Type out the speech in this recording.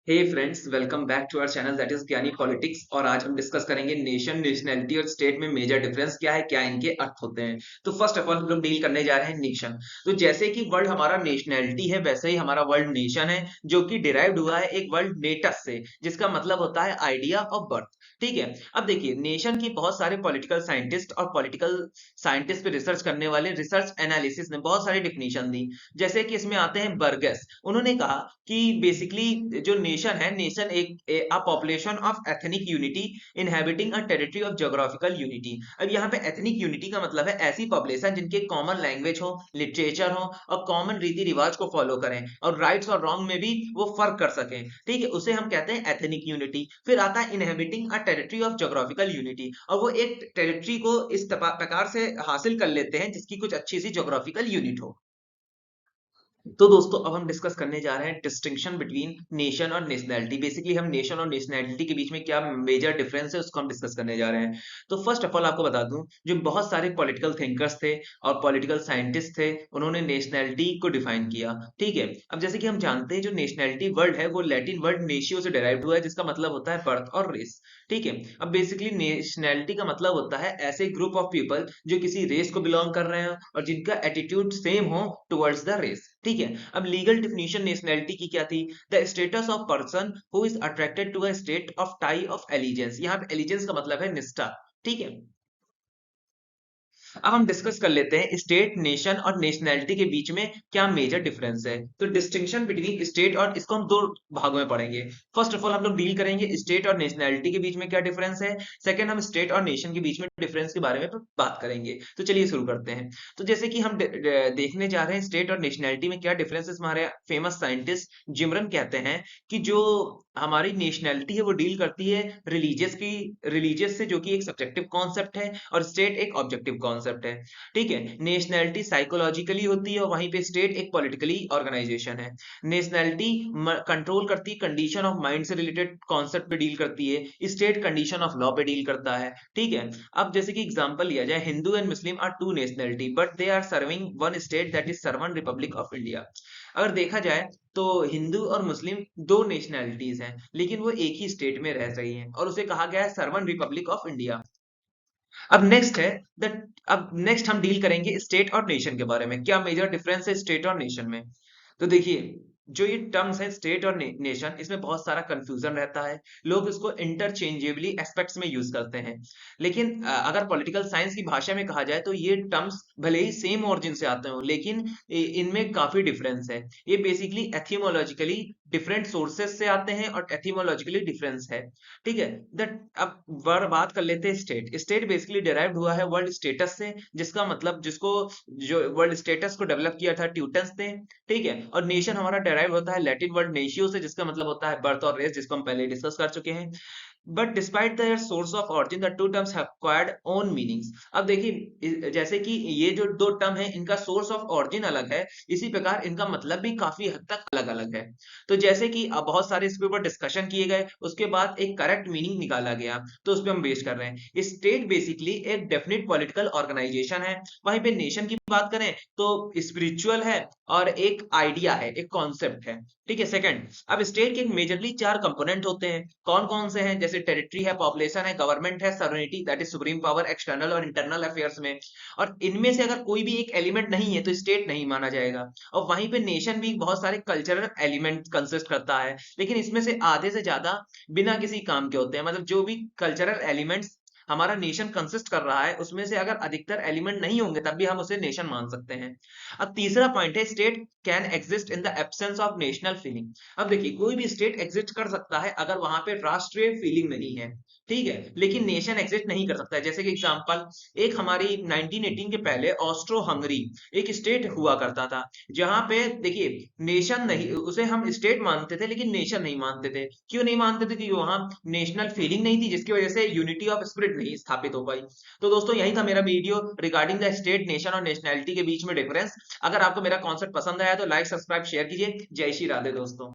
Hey friends, welcome back to our channel that is Gyani politics. और आज हम discuss करेंगे नेशन, नेशनैलिटी और स्टेट में मेजर डिफरेंस क्या है, क्या इनके अर्थ होते हैं। तो फर्स्ट ऑफ ऑल हम लोग डील करने जा रहे हैं नेशन। तो जैसे कि वर्ल्ड हमारा नेशनैलिटी है, वैसे ही हमारा वर्ल्ड नेशन है, जो कि डिराइव्ड हुआ है एक वर्ल्ड नेटस से, जिसका मतलब होता है आइडिया ऑफ बर्थ। ठीक है। अब देखिए, नेशन की बहुत सारे पॉलिटिकल साइंटिस्ट और पॉलिटिकल साइंटिस्ट पे रिसर्च करने वाले रिसर्च एनालिसिस ने बहुत सारी डिफिनेशन दी। जैसे कि इसमें आते हैं बर्गस। उन्होंने कहा कि बेसिकली जो नेशन है, नेशन एक a population of ethnic unity inhabiting a territory of geographical unity. अब यहाँ पे एथनिक यूनिटी का मतलब है ऐसी पॉपुलेशन जिनके कॉमन लैंग्वेज हो, लिटरेचर हो और कॉमन रीति रिवाज को फॉलो करें और राइट्स और रॉन्ग में भी वो फर्क कर सकें। ठीक है, उसे हम कहते हैं एथनिक यूनिटी। फिर आता है inhabiting a territory of geographical unity, और वो एक टेरिटरी को इस प्रकार से हासिल कर लेते हैं जिसकी कुछ अच्छी सी ज्योग्राफिकल यूनिट हो। तो दोस्तों, अब हम डिस्कस करने जा रहे हैं डिस्टिंक्शन बिटवीन नेशन और नेशनैलिटी। बेसिकली हम नेशन और नेशनैलिटी के बीच में क्या मेजर डिफरेंस है उसको हम डिस्कस करने जा रहे हैं। तो फर्स्ट ऑफ ऑल आपको बता दूं, जो बहुत सारे पॉलिटिकल थिंकर्स थे और पॉलिटिकल साइंटिस्ट थे, उन्होंने नेशनैलिटी को डिफाइन किया। ठीक है। अब जैसे कि हम जानते हैं, जो नेशनैलिटी वर्ड है वो लैटिन वर्ड नेशियो से डिराइव्ड हुआ है, जिसका मतलब होता है बर्थ और रेस। ठीक है। अब बेसिकली नेशनैलिटी का मतलब होता है ऐसे ग्रुप ऑफ पीपल जो किसी रेस को बिलोंग कर रहे हैं और जिनका एटीट्यूड सेम हो टुवर्ड्स द रेस। ठीक है। अब लीगल डिफिनेशन नेशनैलिटी की क्या थी? The status of person who is attracted to a state of tie of allegiance. यहाँ पे एलिजेंस का मतलब है निष्ठा। ठीक है। अब हम डिस्कस कर लेते हैं स्टेट, नेशन और नेशनैलिटी के बीच में क्या मेजर डिफरेंस है। तो डिस्टिंक्शन बिटवीन स्टेट, और इसको हम दो भागों में पढ़ेंगे। फर्स्ट ऑफ ऑल हम लोग डील करेंगे स्टेट और नेशनैलिटी के बीच में क्या डिफरेंस है। सेकंड, हम स्टेट और नेशन के बीच में डिफरेंस के बारे में बात करेंगे। तो चलिए शुरू करते हैं। तो जैसे कि हम देखने जा रहे हैं स्टेट और नेशनैलिटी में क्या डिफरेंसेस, हमारे फेमस साइंटिस्ट जिमरन कहते हैं कि जो हमारी नेशनैलिटी है वो डील करती है रिलीजियस से, जो कि एक सब्जेक्टिव कॉन्सेप्ट है, और स्टेट एक ऑब्जेक्टिव कॉन्सेप्ट है। ठीक है। नेशनैलिटी साइकोलॉजिकली होती है और वहीं पे स्टेट एक पॉलिटिकली ऑर्गेनाइजेशन है। नेशनैलिटी कंट्रोल करती है, कंडीशन ऑफ माइंड से रिलेटेड कॉन्सेप्ट पे डील करती है। स्टेट कंडीशन ऑफ लॉ पे डील करता है। ठीक है। अब जैसे कि एग्जांपल लिया जाए, Hindu and Muslim are two nationality but they are serving one state, that is sovereign republic of India. अगर देखा जाए तो हिंदू और मुस्लिम दो नेशनैलिटीज हैं, लेकिन वो एक ही स्टेट में रह रही हैं और उसे कहा गया है सर्वन रिपब्लिक ऑफ इंडिया। अब नेक्स्ट है द अब नेक्स्ट हम डील करेंगे स्टेट और नेशन के बारे में, क्या मेजर डिफरेंस है स्टेट और नेशन में। तो देखिए, जो ये टर्म्स है स्टेट और नेशन, इसमें बहुत सारा कंफ्यूजन रहता है। लोग इसको इंटरचेंजेबली एस्पेक्ट्स में यूज करते हैं, लेकिन अगर पॉलिटिकल साइंस की भाषा में कहा जाए तो ये टर्म्स भले ही सेम ओरिजिन से आते हो, लेकिन इनमें काफी डिफरेंस है। ये बेसिकली एथिमोलॉजिकली डिफरेंट सोर्सेस से आते हैं और एथिमोलॉजिकली डिफरेंस है। ठीक है। दैट अब बात कर लेते हैं स्टेट। स्टेट बेसिकली डिराइव्ड हुआ है वर्ल्ड स्टेटस से, जिसका मतलब जिसको जो वर्ल्ड स्टेटस को डेवलप किया था ट्यूटन्स ने। ठीक है। और नेशन हमारा डिराइव होता है लैटिन वर्ड नेशियो से, जिसका मतलब होता है बर्थ और रेस, जिसको हम पहले डिस्कस कर चुके हैं। But despite their source of origin, the two terms have acquired own meanings। अब देखिए, जैसे कि ये जो दो टर्म है, इनका सोर्स ऑफ origin अलग है, इसी प्रकार इनका मतलब भी काफी हद तक अलग अलग है। तो जैसे कि अब बहुत सारे इसके ऊपर डिस्कशन किए गए, उसके बाद एक करेक्ट मीनिंग निकाला गया, तो उस पर हम बेस कर रहे हैं। स्टेट बेसिकली एक डेफिनेट पॉलिटिकल ऑर्गेनाइजेशन है। वहीं पे नेशन की बात करें तो स्पिरिचुअल है और एक आइडिया है, एक कॉन्सेप्ट है। ठीक है। सेकंड, अब स्टेट के मेजरली चार कंपोनेंट होते हैं। कौन कौन से हैं? जैसे टेरिटरी है, पॉपुलेशन है, गवर्नमेंट है, sovereignty that is supreme power external और इंटरनल अफेयर्स में। और इनमें से अगर कोई भी एक एलिमेंट नहीं है तो स्टेट नहीं माना जाएगा। और वहीं पे नेशन भी बहुत सारे कल्चरल एलिमेंट कंसिस्ट करता है, लेकिन इसमें से आधे से ज्यादा बिना किसी काम के होते हैं। मतलब जो भी कल्चरल एलिमेंट्स हमारा नेशन कंसिस्ट कर रहा है, उसमें से अगर अधिकतर एलिमेंट नहीं होंगे तब भी हम उसे नेशन मान सकते हैं। अब तीसरा पॉइंट है state can exist in the absence of national feeling. अब देखिए, कोई भी स्टेट एग्जिस्ट कर सकता है अगर वहां पे राष्ट्रीय फीलिंग नहीं है। ठीक है। लेकिन नेशन एग्जिस्ट नहीं कर सकता है। जैसे कि एग्जांपल, एक हमारी 1918 के पहले ऑस्ट्रो हंगरी एक स्टेट हुआ करता था, जहां पे देखिए नेशन नहीं, उसे हम स्टेट मानते थे लेकिन नेशन नहीं मानते थे। क्यों नहीं मानते थे? क्योंकि वहां नेशनल फीलिंग नहीं थी, जिसकी वजह से यूनिटी ऑफ स्पिरिट नहीं स्थापित हो पाई। तो दोस्तों, यही था मेरा video regarding the state, nation और नेशनैलिटी के बीच में डिफरेंस। अगर आपको मेरा कॉन्सेप्ट पसंद आया तो लाइक, सब्सक्राइब, शेयर कीजिए। जय श्री राधे दोस्तों।